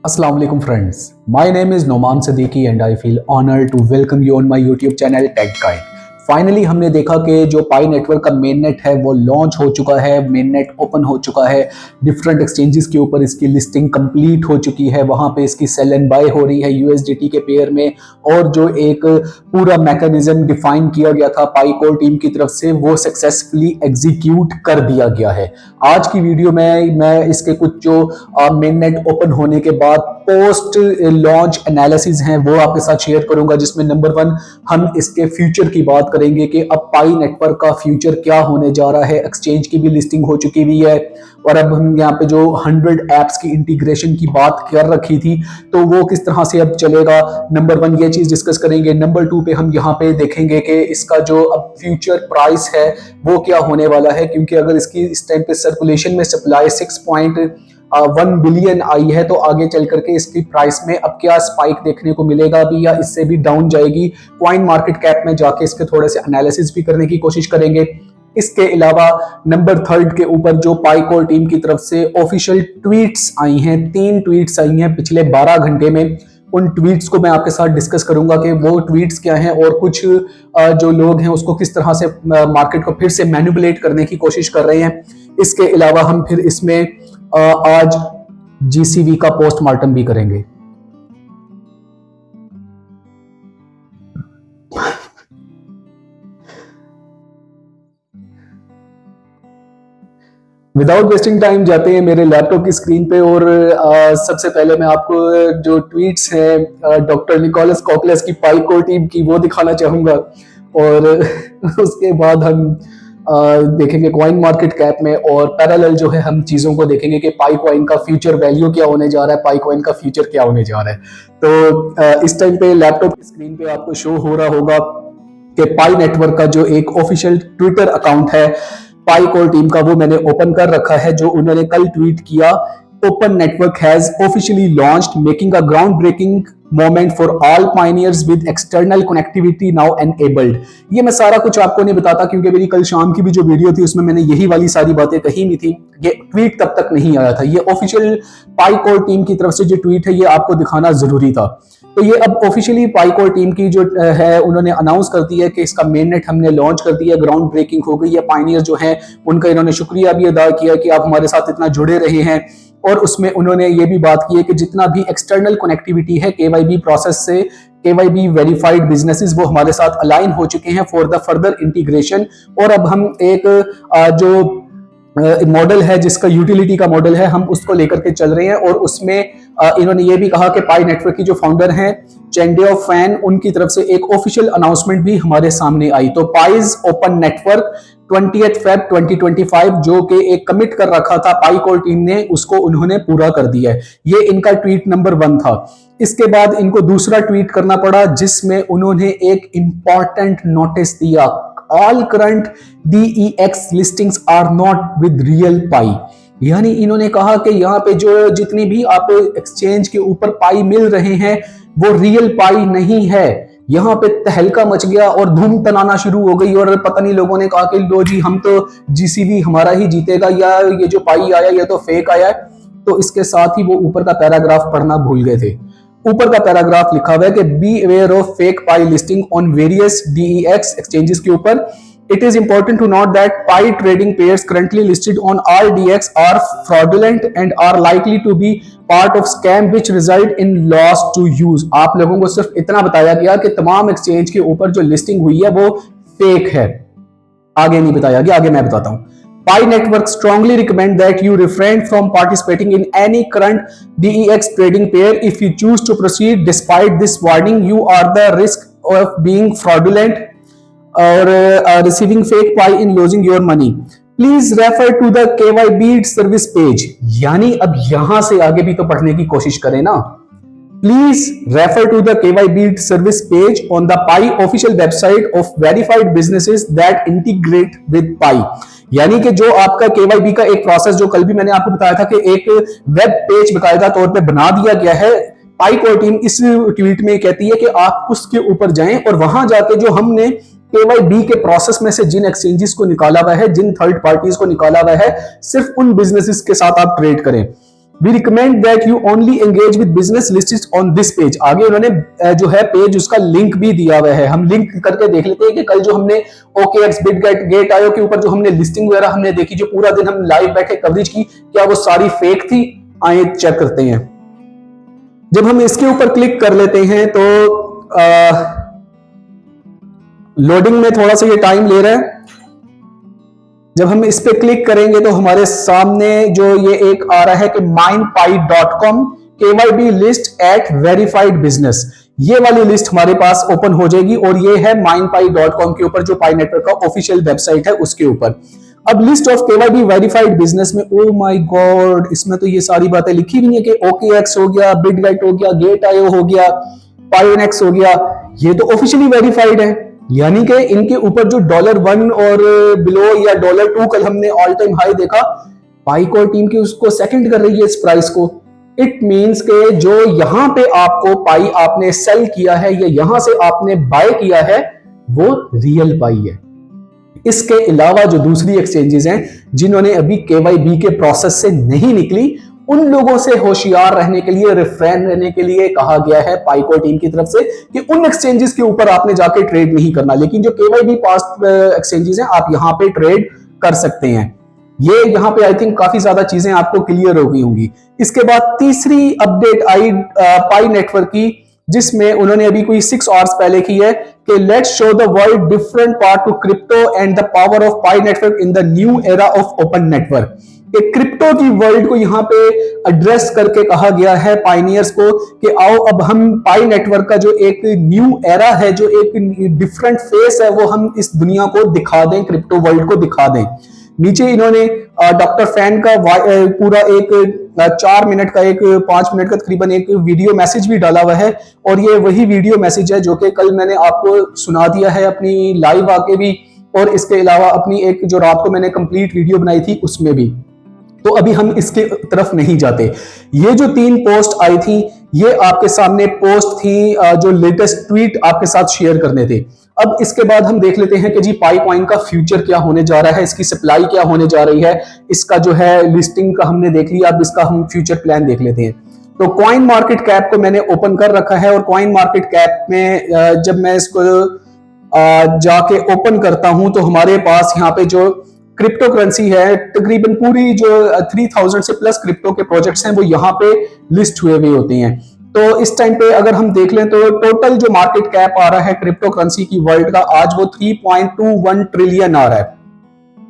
Assalamu alaikum friends. My name is Noman Siddiqui and I feel honored to welcome you on my YouTube channel Tech Guide. Finally हमने देखा कि जो पाई network का main net है वो launch हो चुका है, मेन नेट ओपन हो चुका है, डिफरेंट एक्सचेंजेस के ऊपर इसकी लिस्टिंग कंप्लीट हो चुकी है, वहाँ पे इसकी सेल एंड बाय हो रही है यूएसडीटी के पेयर में। और जो एक पूरा मैकेनिज्म डिफाइन किया गया था पाई कोर टीम की तरफ से वो सक्सेसफुली एग्जीक्यूट कर दिया गया है। आज की वीडियो में मैं इसके कुछ जो मेन नेट ओपन होने के बाद पोस्ट लॉन्च एनालिसिस हैं वो आपके साथ शेयर करूंगा, जिसमें नंबर 1 हम इसके फ्यूचर की बात करेंगे कि अब पाई नेटवर्क का फ्यूचर क्या होने जा रहा है। एक्सचेंज की भी लिस्टिंग हो चुकी हुई है और अब हम यहाँ पे जो 100 एप्स की इंटीग्रेशन की बात कर रखी थी तो वो किस तरह से अब चलेगा। नंबर 1 ये चीज डिस्कस करेंगे। नंबर 2 पे हम यहाँ पे देखेंगे कि इसका जो अब फ्यूचर प्राइस है वो क्या होने वाला है, क्योंकि अगर इसकी इस टाइम पे सर्कुलेशन में सप्लाई 6.1 बिलियन आई है तो आगे चल करके इसकी प्राइस में अब क्या स्पाइक देखने को मिलेगा भी या इससे भी डाउन जाएगी। कॉइन मार्केट कैप में जाके इसके थोड़े से एनालिसिस भी करने की कोशिश करेंगे। इसके अलावा नंबर 3 के ऊपर जो पाई कोर टीम की तरफ से ऑफिशियल ट्वीट्स आई हैं, 3 ट्वीट्स आई हैं पिछले 12 घंटे में, उन ट्वीट्स को मैं आपके साथ डिस्कस करूंगा कि वो ट्वीट्स क्या हैं और कुछ जो लोग हैं उसको किस तरह से मार्केट को फिर से मैनिपुलेट करने की कोशिश कर रहे हैं। इसके अलावा हम फिर इसमें आज जीसीवी का पोस्टमार्टम भी करेंगे। विदाउट वेस्टिंग टाइम जाते हैं मेरे लैपटॉप की स्क्रीन पे और सबसे पहले मैं आपको जो ट्वीट्स हैं डॉक्टर निकोलस कॉकलेस की पाई कोर टीम की वो दिखाना चाहूंगा और उसके बाद हम देखेंगे कॉइन मार्केट कैप में और पैरेलल जो है हम चीजों को देखेंगे कि पाई कॉइन का फ्यूचर वैल्यू क्या होने जा रहा है, पाई कॉइन का फ्यूचर क्या होने जा रहा है। तो इस टाइम पे लैपटॉप की स्क्रीन पे आपको शो हो रहा होगा कि पाई नेटवर्क का जो एक ऑफिशियल ट्विटर अकाउंट है पाई कोर टीम का वो मैंने ओपन कर रखा है, जो उन्होंने कल ट्वीट किया। Open network has officially launched making a ground breaking moment for all pioneers with external connectivity now enabled. ये मैं सारा कुछ आपको नहीं बताता क्योंकि मेरी कल शाम की भी जो वीडियो थी उसमें मैंने यही वाली सारी बातें कही भी थी। ये ट्वीट तब तक नहीं आया था, ये ऑफिशियल पाई कोर टीम की तरफ से जो ट्वीट है ये आपको दिखाना जरूरी था। तो ये अब ऑफिशियली पाई कोर टीम की जो है उन्होंने अनाउंस कर दिया है कि इसका मेन नेट हमने लॉन्च कर दिया, ग्राउंड ब्रेकिंग हो गई है। पायनियर जो है उनका इन्होंने शुक्रिया भी अदा किया कि आप हमारे साथ इतना जुड़े रहे हैं और उसमें उन्होंने ये भी बात की है कि जितना भी एक्सटर्नल कनेक्टिविटी है केवाईबी प्रोसेस से, केवाईबी वेरीफाइड बिजनेसेस वो हमारे साथ अलाइन हो चुके हैं फॉर द फर्दर इंटीग्रेशन। और अब हम एक जो मॉडल है जिसका यूटिलिटी का मॉडल है हम उसको लेकर के चल रहे हैं और उसमें इन्होंने ये भी कहा कि पाई नेटवर्क की जो फाउंडर हैं चेंडियो फैन, उनकी तरफ से एक ऑफिशियल अनाउंसमेंट भी हमारे सामने आई। तो पाइज ओपन नेटवर्क 20 फेब 2025 जो कि एक कमिट कर रखा था पाई कोर टीम ने, उसको उन्होंने पूरा कर दिया है। ये इनका ट्वीट नंबर 1 था। इसके बाद इनको दूसरा ट्वीट करना पड़ा जिसमें उन्होंने एक इंपॉर्टेंट नोटिस दिया, all current DEX listings are not with real Pi. यानी इन्होंने कहा कि यहाँ पे जो जितनी भी आपको एक्सचेंज के ऊपर पाई मिल रहे हैं वो रियल पाई नहीं है। यहाँ पे तहलका मच गया और धूम तनाना शुरू हो गई और पता नहीं लोगों ने कहा कि लो जी हम तो जीसीबी हमारा ही जीतेगा या ये जो पाई आया ये तो फेक आया है। तो इसके साथ ही वो ऊपर का पैराग्राफ पढ़ना भूल गए थे। ऊपर का पैराग्राफ लिखा हुआ है कि be aware of fake pi listing on various DEX exchanges के ऊपर। It is important to note that Pi trading pairs currently listed on RDX are fraudulent and are likely to be part of scam which result in loss to use। आप लोगों को सिर्फ इतना बताया गया कि तमाम एक्सचेंज के ऊपर जो लिस्टिंग हुई है वो फेक है, आगे नहीं बताया गया, आगे मैं बताता हूं। Pi network strongly recommend that you refrain from participating in any current DEX trading pair if you choose to proceed. Despite this warning, you are the risk of being fraudulent or receiving fake pie in losing your money. Please refer to the KYB service page। यानी अब यहां से आगे भी तो पढ़ने की कोशिश करें ना। Please refer to the KYB service page on the Pi official website of verified businesses that integrate with Pi। यानी कि जो आपका KYB का एक प्रोसेस जो कल भी मैंने आपको बताया था कि एक वेब पेज बकायदा तौर पे बना दिया गया है। पाई कोर टीम इस ट्वीट में कहती है कि आप उसके ऊपर जाएं और वहां जाके जो हमने KYB के प्रोसेस में से जिन एक्सचेंजेस को निकाला हुआ है, जिन थर्ड पार्टीज को निकाला हुआ है, सिर्फ उन बिजनेसेस के साथ आप ट्रेड करें। We recommend that you only engage with business listed on this page. आगे उन्होंने जो है पेज उसका लिंक भी दिया हुआ है, हम लिंक करके देख लेते हैं कि कल जो हमने OKX गेट आयो के ऊपर जो हमने लिस्टिंग वगैरह हमने देखी, जो पूरा दिन हम लाइव बैठे कवरेज की, क्या वो सारी फेक थी? आइए चेक करते हैं। जब हम इसके ऊपर क्लिक कर लेते हैं तो लोडिंग में थोड़ा सा ये टाइम ले रहा है। जब हम इस पे क्लिक करेंगे तो हमारे सामने जो ये एक आ रहा है कि mindpie.com KYB list at verified business, ये वाली लिस्ट हमारे पास ओपन हो जाएगी और ये है mindpie.com के ऊपर जो पाई नेटवर्क का ऑफिशियल वेबसाइट है उसके ऊपर। अब list of KYB verified business में, ओ माय गॉड, इसमें तो ये सारी बातें लिखी हुई है कि OKX हो गया, बिटगेट हो गया, गेट.io हो गया, पायोनेक्स हो गया, ये तो ऑफिशियली वेरीफाइड है। यानी कि इनके ऊपर जो $1 और बिलो या $2 कल हमने ऑल टाइम हाई देखा, पाईकोर टीम की उसको सेकंड कर रही है इस प्राइस को। इट मींस के जो यहां पे आपको पाई आपने सेल किया है या यहां से आपने बाय किया है वो रियल पाई है। इसके अलावा जो दूसरी एक्सचेंजेस हैं जिन्होंने अभी KYB के प्रोसेस से नहीं निकली, उन लोगों से होशियार रहने के लिए, रिफ्रेन रहने के लिए कहा गया है पाईकोर टीम की तरफ से कि उन एक्सचेंजेस के ऊपर आपने जाके ट्रेड नहीं करना, लेकिन जो KYB पास्ट एक्सचेंजेस हैं आप यहां पे ट्रेड कर सकते हैं। ये यहां पे आई थिंक काफी ज्यादा चीजें आपको क्लियर हो गई होंगी। इसके बाद तीसरी अपडेट आई पाई नेटवर्क की, जिसमें उन्होंने अभी कोई 6 आवर्स पहले की है कि let's show the world different part two crypto and the power of pi network in the new era of open network. एक क्रिप्टो की वर्ल्ड को यहां पे एड्रेस करके कहा गया है पाइनियर्स को कि आओ अब हम पाई नेटवर्क का जो एक न्यू एरा है, जो एक डिफरेंट फेस है, वो हम इस दुनिया को दिखा दें, क्रिप्टो वर्ल्ड को दिखा दें। नीचे इन्होंने डॉक्टर फैन का पूरा एक 4 मिनट का, एक 5 मिनट का तकरीबन एक वीडियो मैसेज भी डाला हुआ है, और ये वही वीडियो मैसेज है जो कि कल मैंने आपको सुना दिया है अपनी लाइव आके भी, और इसके अलावा अपनी एक जो रात को मैंने कंप्लीट वीडियो बनाई थी उसमें भी। तो अभी हम इसके तरफ नहीं जाते। ये जो 3 पोस्ट आई थी ये आपके सामने पोस्ट थी जो लेटेस्ट ट्वीट आपके साथ शेयर करने थे। अब इसके बाद हम देख लेते हैं कि जी पाई कॉइन का फ्यूचर क्या होने जा रहा है, इसकी सप्लाई क्या होने जा रही है, इसका जो है लिस्टिंग का हमने देख लिया, अब इसका हम फ्यूचर प्लान देख लेते हैं। तो कॉइन मार्केट कैप को मैंने ओपन कर रखा है, और कॉइन मार्केट कैप में जब मैं इसको जाके ओपन करता हूं तो हमारे पास यहाँ पे जो क्रिप्टो करेंसी है, तकरीबन पूरी जो 3000 से प्लस क्रिप्टो के प्रोजेक्ट्स हैं वो यहाँ पे लिस्ट हुए होते हैं। तो इस टाइम पे अगर हम देख लें तो टोटल जो मार्केट कैप आ रहा है क्रिप्टो करेंसी की वर्ल्ड का, आज वो 3.21 ट्रिलियन आ रहा है।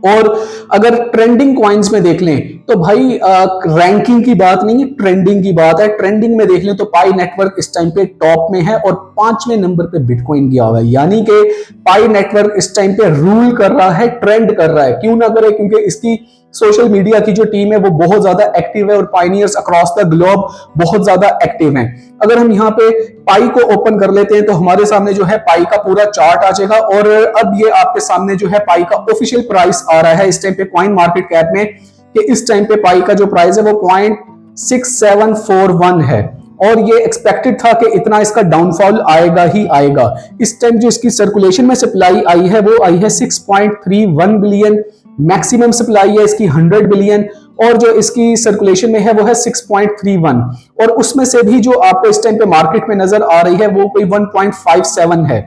और अगर ट्रेंडिंग कॉइन्स में देख लें तो भाई रैंकिंग की बात नहीं है, ट्रेंडिंग की बात है। ट्रेंडिंग में देख लें तो पाई नेटवर्क इस टाइम पे टॉप में है और 5वें नंबर पे बिटकॉइन गया हुआ है। यानी कि पाई नेटवर्क इस टाइम पे रूल कर रहा है, ट्रेंड कर रहा है। क्यों ना करे, क्योंकि इसकी सोशल मीडिया की जो टीम है वो बहुत ज्यादा एक्टिव है और पाइनियर्स अक्रॉस द ग्लोब बहुत ज्यादा एक्टिव हैं। अगर हम यहाँ पे पाई को ओपन कर लेते हैं तो हमारे सामने जो है पाई का पूरा चार्ट आ जाएगा, और अब ये आपके सामने जो है पाई का ऑफिशियल प्राइस आ रहा है इस टाइम पे कॉइन मार्केट कैप में, कि इस टाइम पे पाई का जो प्राइस है वो 0.6741 है, और ये एक्सपेक्टेड था कि इतना इसका डाउनफॉल आएगा ही आएगा। इस टाइम जो इसकी सर्कुलेशन में सप्लाई आई है वो आई है 6.31 बिलियन, मैक्सिमम सप्लाई है इसकी 100 बिलियन, और जो इसकी सर्कुलेशन में है वो है 6.31, और उसमें से भी जो आपको इस टाइम पे मार्केट में नजर आ रही है वो कोई 1.57 है।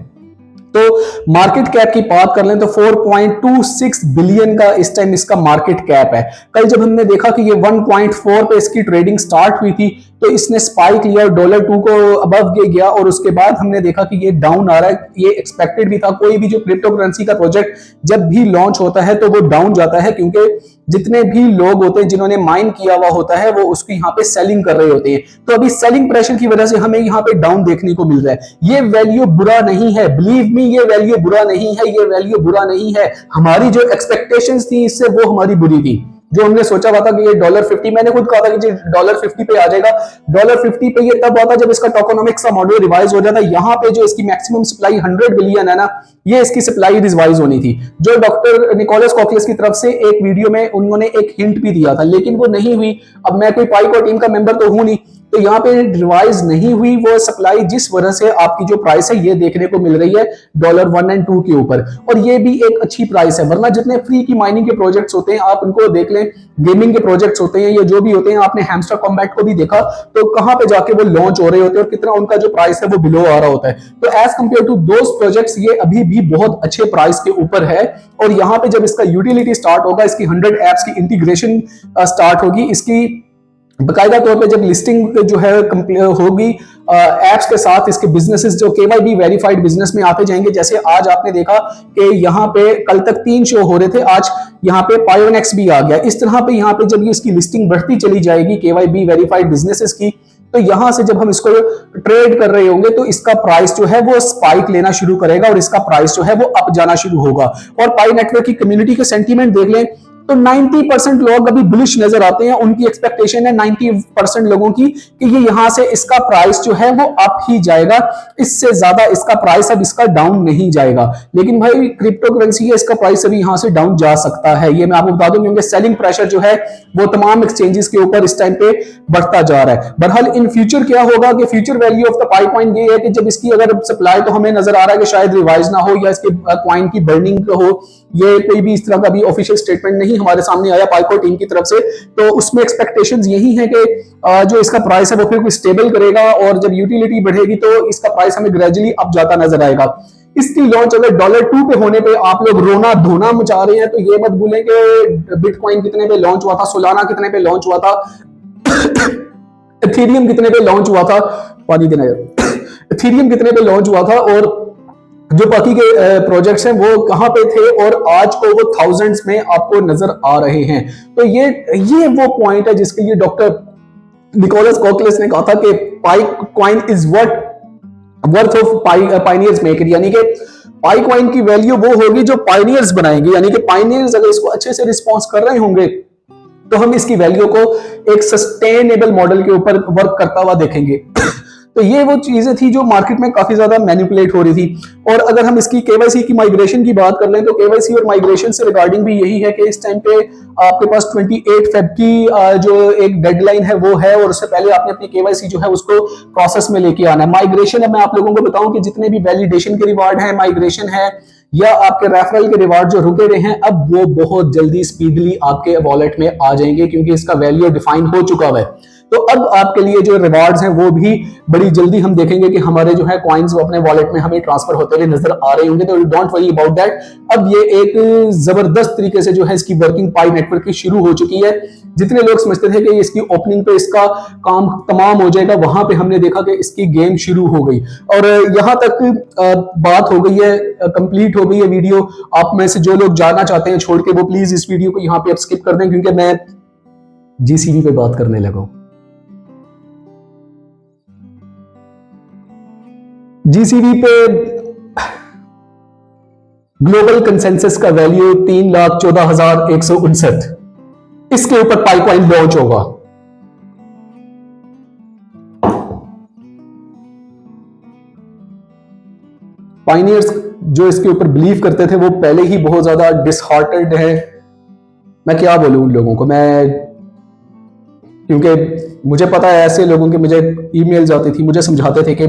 तो मार्केट कैप की बात कर लें तो 4.26 बिलियन का इस टाइम इसका मार्केट कैप है। कल जब हमने देखा कि ये 1.4 पे इसकी ट्रेडिंग स्टार्ट हुई थी तो इसने स्पाइक लिया और $2 को अबव गया, और उसके बाद हमने देखा कि ये डाउन आ रहा है। ये एक्सपेक्टेड भी था, कोई भी जो क्रिप्टो करेंसी का प्रोजेक्ट जब भी लॉन्च होता है तो वो डाउन जाता है, क्योंकि जितने भी लोग होते हैं जिन्होंने माइन किया हुआ होता है वो उसको यहाँ पे सेलिंग कर रहे होते हैं। तो अभी सेलिंग प्रेशर की वजह से हमें यहाँ पे डाउन देखने को मिल रहा है। ये वैल्यू बुरा नहीं है, बिलीव मी, ये वैल्यू बुरा नहीं है, ये वैल्यू बुरा नहीं है। हमारी जो एक्सपेक्टेशंस थी इससे वो हमारी बुरी थी। जो हमने सोचा हुआ था कि ये $50, मैंने खुद कहा था कि $50 पे आ जाएगा। $50 पे ये तब आता जब इसका टोकोनॉमिक्स का मॉडल रिवाइज हो जाता। यहाँ पे जो इसकी मैक्सिमम सप्लाई 100 बिलियन है ना, ये इसकी सप्लाई रिवाइज होनी थी, जो डॉक्टर निकोलस कॉकलेस की तरफ से एक वीडियो में उन्होंने एक हिंट भी दिया था, लेकिन वो नहीं हुई। अब मैं कोई पाई टीम का मेंबर तो हूं नहीं, तो यहाँ पे रिवाइज नहीं हुई वो सप्लाई, जिस वजह से आपकी जो प्राइस है ये देखने को मिल रही है $1 और $2 के ऊपर, और ये भी एक अच्छी प्राइस है। वरना जितने फ्री की माइनिंग के प्रोजेक्ट्स होते हैं आप उनको देख लें, गेमिंग के प्रोजेक्ट्स होते हैं या जो भी होते हैं, आपने हैमस्टर कॉम्बैट को भी देखा तो कहां पे जाके वो लॉन्च हो रहे होते हैं और कितना उनका जो प्राइस है वो बिलो आ रहा होता है। तो as compare to those projects ये अभी भी बहुत अच्छे प्राइस के ऊपर है। और यहाँ पे जब इसका यूटिलिटी स्टार्ट होगा, इसकी 100 एप्स की इंटीग्रेशन स्टार्ट होगी, इसकी बकायदा तौर पे जब लिस्टिंग जो है होगी एप्स के साथ, इसके बिजनेसेस जो केवाईबी वेरीफाइड बिजनेस में आते जाएंगे। जैसे आज आपने देखा कि यहाँ पे कल तक 3 शो हो रहे थे, आज यहाँ पे पायोनेक्स भी आ गया। इस तरह पे यहाँ पे जब ये इसकी लिस्टिंग बढ़ती चली जाएगी केवाईबी वेरीफाइड बिजनेसेस की, तो यहां से जब हम इसको ट्रेड कर रहे होंगे तो इसका प्राइस जो है वो स्पाइक लेना शुरू करेगा और इसका प्राइस जो है वो अप जाना शुरू होगा। और पाई नेटवर्क की कम्युनिटी के सेंटीमेंट देख लें तो 90% लोग अभी बुलिश नजर आते हैं। उनकी एक्सपेक्टेशन है 90% लोगों की कि ये यहां से इसका प्राइस जो है वो अप ही जाएगा, इससे ज्यादा इसका प्राइस अब इसका डाउन नहीं जाएगा। लेकिन भाई क्रिप्टो करेंसी है, इसका प्राइस अभी यहां से डाउन जा सकता है, ये मैं आपको बता दूं, क्योंकि सेलिंग प्रेशर जो है वो तमाम एक्सचेंजेस के ऊपर इस टाइम पे बढ़ता जा रहा है। बहरहाल इन फ्यूचर क्या होगा कि future value of the pi coin ये है कि जब इसकी अगर सप्लाई तो हमें नजर आ रहा है कि शायद रिवाइज ना हो या इसके कॉइन की बर्निंग हो, ये कोई भी इस तरह का भी ऑफिशियल स्टेटमेंट नहीं हमारे सामने आया पाइको टीम की तरफ से। तो उसमें एक्सपेक्टेशंस यही है कि जो इसका प्राइस है वो फिर स्टेबल करेगा और जब यूटिलिटी बढ़ेगी तो इसका प्राइस हमें ग्रेजुअली अप जाता नजर आएगा। इसकी लॉन्च अगर $2 पे होने पे आप लोग रोना धोना मचा रहे हैं तो ये मत भूलें कि बिटकॉइन कितने पे लॉन्च हुआ था, सोलाना कितने पे लॉन्च हुआ था, एथेरियम कितने पे लॉन्च हुआ था, पानी देना एथेरियम कितने पे लॉन्च हुआ था, और जो बाकी के प्रोजेक्ट्स हैं वो कहां पे थे, और आज को वो थाउजेंड्स में आपको नजर आ रहे हैं। तो ये वो पॉइंट है जिसके लिए डॉक्टर निकोलस कॉकलेस ने कहा था कि Pi coin is worth of pioneers maker, यानी कि पाई कॉइन की वैल्यू वो होगी जो पाइनियर्स बनाएंगे। यानी कि पाइनियर्स अगर इसको अच्छे से रिस्पॉन्स कर रहे होंगे तो हम इसकी वैल्यू को एक सस्टेनेबल मॉडल के ऊपर वर्क करता हुआ देखेंगे। तो ये वो चीजें थी जो मार्केट में काफी ज्यादा मैनिपुलेट हो रही थी। और अगर हम इसकी केवाईसी की माइग्रेशन की बात कर लें तो केवाईसी और माइग्रेशन से रिगार्डिंग भी यही है कि इस टाइम पे आपके पास 28 फेब की जो एक डेडलाइन है वो है, और उससे पहले आपने अपनी केवाईसी जो है उसको प्रोसेस में लेके आना है। माइग्रेशन अब मैं आप लोगों को बताऊं कि जितने भी वैलिडेशन के रिवार्ड है, माइग्रेशन है या आपके रेफरल के रिवार्ड जो रुके हुए हैं, अब वो बहुत जल्दी स्पीडली आपके वॉलेट में आ जाएंगे क्योंकि इसका वैल्यू डिफाइन हो चुका है। तो अब आपके लिए जो रिवार्ड्स हैं वो भी बड़ी जल्दी हम देखेंगे कि हमारे जो है कॉइन्स वो अपने वॉलेट में हमें ट्रांसफर होते हुए नजर आ रहे होंगे। तो डोंट वरी अबाउट दैट। अब ये एक जबरदस्त तरीके से जो है इसकी वर्किंग पाई नेटवर्क की शुरू हो चुकी है। जितने लोग समझते थे कि इसकी ओपनिंग पे इसका काम तमाम हो जाएगा, वहां पे हमने देखा कि इसकी गेम शुरू हो गई और यहां तक बात हो गई है, कंप्लीट हो गई है वीडियो। आप में से जो लोग जानना चाहते हैं छोड़ के वो प्लीज इस वीडियो को यहां पे आप स्किप कर दें, क्योंकि मैं जीसीबी पे बात करने लगा हूं। जीसीबी पे ग्लोबल कंसेंसस का वैल्यू 3,14,159, इसके ऊपर पाई कॉइन लॉन्च होगा। पाइनियर्स जो इसके ऊपर बिलीव करते थे वो पहले ही बहुत ज्यादा डिसहार्टेड है। मैं क्या बोलूं उन लोगों को, मैं क्योंकि मुझे पता है ऐसे लोगों के मुझे ईमेल्स आती थी, मुझे समझाते थे कि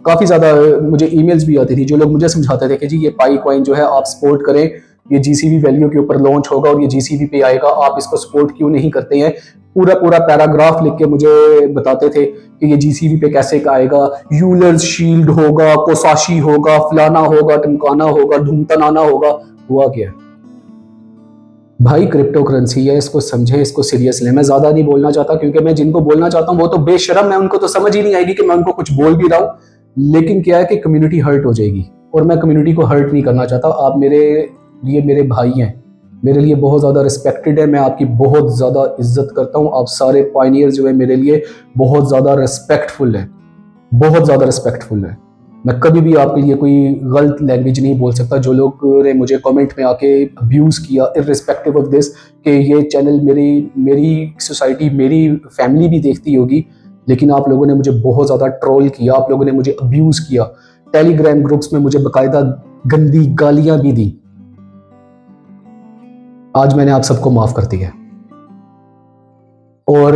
काफी ज्यादा मुझे ईमेल्स भी आती थी जो लोग मुझे समझाते थे कि जी ये पाई कॉइन जो है आप सपोर्ट करें, ये जीसीबी वैल्यू के ऊपर लॉन्च होगा और ये जीसीबी पे आएगा, आप इसको सपोर्ट क्यों नहीं करते हैं। पूरा पूरा पैराग्राफ लिख के मुझे बताते थे कि ये जीसीबी पे कैसे आएगा, यूलर्स शील्ड होगा, कोसाशी होगा, फलाना होगा, टमकाना होगा, धूमतनाना होगा। हुआ क्या भाई, क्रिप्टो करेंसी है, इसको समझे, इसको सीरियस ले। मैं ज्यादा नहीं बोलना चाहता क्योंकि मैं जिनको बोलना चाहता हूँ वो तो बेशरम है, उनको तो समझ ही नहीं आएगी कि मैं उनको कुछ बोल भी रहा हूँ। लेकिन क्या है कि कम्युनिटी हर्ट हो जाएगी और मैं कम्युनिटी को हर्ट नहीं करना चाहता। आप मेरे लिए मेरे भाई हैं, मेरे लिए बहुत ज़्यादा रिस्पेक्टेड है, मैं आपकी बहुत ज़्यादा इज्जत करता हूँ। आप सारे पायनियर जो है मेरे लिए बहुत ज़्यादा रिस्पेक्टफुल है, बहुत ज़्यादा रिस्पेक्टफुल है। मैं कभी भी आपके लिए कोई गलत लैंग्वेज नहीं बोल सकता। जो लोग ने मुझे कमेंट में आके अब्यूज़ किया इर्रिस्पेक्टिव ऑफ दिस कि ये चैनल मेरी सोसाइटी, मेरी फैमिली भी देखती होगी, लेकिन आप लोगों ने मुझे बहुत ज़्यादा ट्रोल किया, आप लोगों ने मुझे अब्यूज़ किया, टेलीग्राम ग्रुप्स में मुझे बाकायदा गंदी गालियां भी दी। आज मैंने आप सबको माफ़ कर दिया और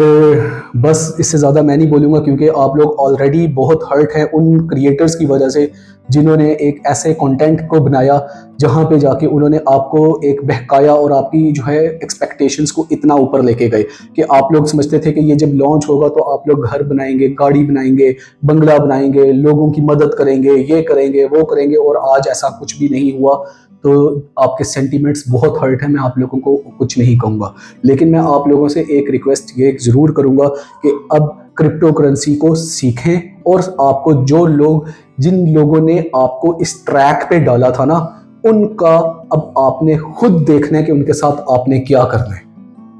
बस इससे ज़्यादा मैं नहीं बोलूँगा क्योंकि आप लोग ऑलरेडी बहुत हर्ट हैं उन क्रिएटर्स की वजह से जिन्होंने एक ऐसे कंटेंट को बनाया जहां पे जाके उन्होंने आपको एक बहकाया और आपकी जो है एक्सपेक्टेशंस को इतना ऊपर लेके गए कि आप लोग समझते थे कि ये जब लॉन्च होगा तो आप लोग घर बनाएंगे, गाड़ी बनाएंगे, बंगला बनाएंगे, लोगों की मदद करेंगे, ये करेंगे, वो करेंगे, और आज ऐसा कुछ भी नहीं हुआ। तो आपके सेंटीमेंट्स बहुत हर्ट है, मैं आप लोगों को कुछ नहीं कहूँगा, लेकिन मैं आप लोगों से एक रिक्वेस्ट ये ज़रूर करूँगा कि अब क्रिप्टो करेंसी को सीखें, और आपको जो लोग, जिन लोगों ने आपको इस ट्रैक पे डाला था ना, उनका अब आपने खुद देखना है कि उनके साथ आपने क्या करना है।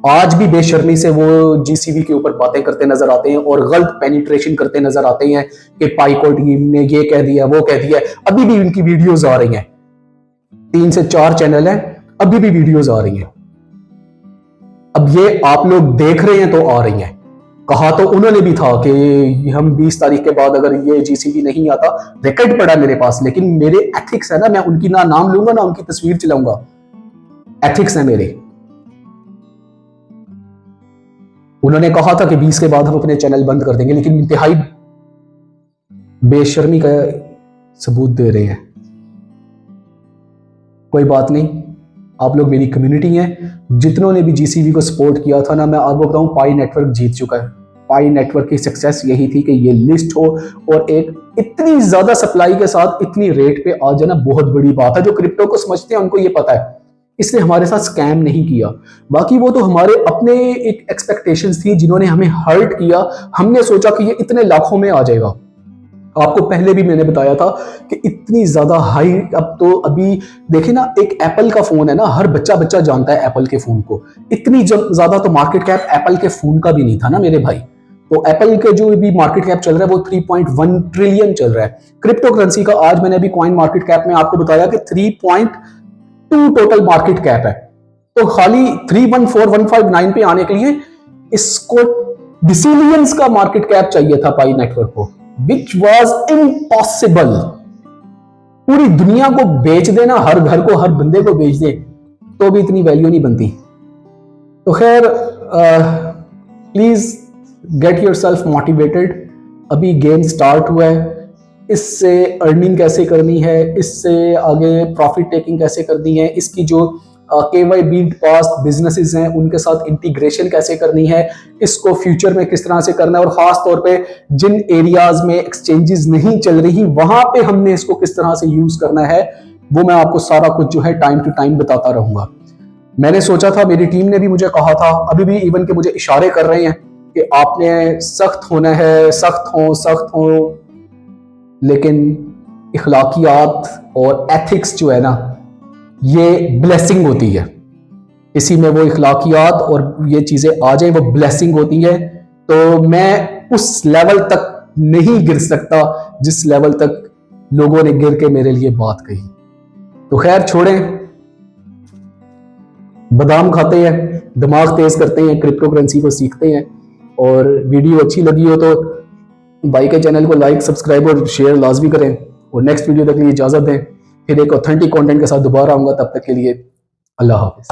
आज भी बेशर्मी से वो जीसीबी के ऊपर बातें करते नजर आते हैं और गलत पेनिट्रेशन करते नजर आते हैं कि पाइको टीम ने ये कह दिया, वो कह दिया। अभी भी उनकी वीडियोज आ रही हैं, 3 से 4 चैनल हैं, अभी भी वीडियोज आ रही हैं। अब ये आप लोग देख रहे हैं तो आ रही हैं। कहा तो उन्होंने भी था कि हम 20 तारीख के बाद अगर ये जीसीबी नहीं आता, रिकॉर्ड पड़ा मेरे पास, लेकिन मेरे एथिक्स है ना, मैं उनकी ना नाम लूंगा ना उनकी तस्वीर चलाऊंगा, एथिक्स है मेरे। उन्होंने कहा था कि 20 के बाद हम अपने चैनल बंद कर देंगे, लेकिन इंतहाई बेशर्मी का सबूत दे रहे हैं। कोई बात नहीं, आप लोग मेरी कम्युनिटी हैं। जितनों ने भी जीसीबी को सपोर्ट किया था ना, मैं आपको बताऊं, पाई नेटवर्क जीत चुका है। पाई नेटवर्क की सक्सेस यही थी कि ये लिस्ट हो और एक इतनी ज्यादा सप्लाई के साथ इतनी रेट पे आ जाना बहुत बड़ी बात है। जो क्रिप्टो को समझते हैं उनको ये पता है, इसने हमारे साथ स्कैम नहीं किया। बाकी वो तो हमारे अपने एक एक्सपेक्टेशंस थी जिन्होंने हमें हर्ट किया। हमने सोचा कि ये इतने लाखों में आ जाएगा। आपको पहले भी मैंने बताया था कि इतनी ज्यादा हाई, अब तो अभी देखे ना, एक एप्पल का फोन है ना, हर बच्चा बच्चा जानता है एप्पल के फोन को। इतनी ज्यादा तो मार्केट कैप एप्पल के फोन का भी नहीं था ना मेरे भाई। तो एप्पल के जो भी मार्केट कैप चल रहा है वो 3.1 ट्रिलियन चल रहा है। क्रिप्टो करेंसी का आज मैंने अभी कॉइन मार्केट कैप में आपको बताया कि 3.2 टोटल मार्केट कैप है। तो खाली 314,159 पे आने के लिए इसको बिसिलियंस का मार्केट कैप चाहिए था पाई नेटवर्क को, which was impossible। पूरी दुनिया को बेच देना, हर घर को, हर बंदे को बेच दे, तो भी इतनी वैल्यू नहीं बनती। तो खैर, प्लीज गेट योरसेल्फ मोटिवेटेड। अभी गेम स्टार्ट हुआ है, इससे अर्निंग कैसे करनी है, इससे आगे प्रॉफिट टेकिंग कैसे करनी है, इसकी जो KY बीट पास बिजनेसेस हैं उनके साथ इंटीग्रेशन कैसे करनी है, इसको फ्यूचर में किस तरह से करना है, और खास तौर पे जिन एरियाज में एक्सचेंजेस नहीं चल रही वहां पे हमने इसको किस तरह से यूज करना है, वो मैं आपको सारा कुछ जो है टाइम टू टाइम बताता रहूंगा। मैंने सोचा था, मेरी टीम ने भी मुझे कहा था, अभी भी इवन के मुझे इशारे कर रहे हैं कि आपने सख्त होना है, सख्त हो, लेकिन इखलाकियात और एथिक्स जो है ना, ये ब्लेसिंग होती है। इसी में वो इखलाकियात और ये चीजें आ जाए, वो ब्लेसिंग होती है। तो मैं उस लेवल तक नहीं गिर सकता जिस लेवल तक लोगों ने गिर के मेरे लिए बात कही। तो खैर छोड़ें, बादाम खाते हैं, दिमाग तेज करते हैं, क्रिप्टो करेंसी को सीखते हैं। और वीडियो अच्छी लगी हो तो भाई के चैनल को लाइक, सब्सक्राइब और शेयर लाजमी करें। और नेक्स्ट वीडियो तक के लिए इजाजत दें, फिर एक ऑथेंटिक कंटेंट के साथ दोबारा आऊंगा। तब तक के लिए अल्लाह हाफिज।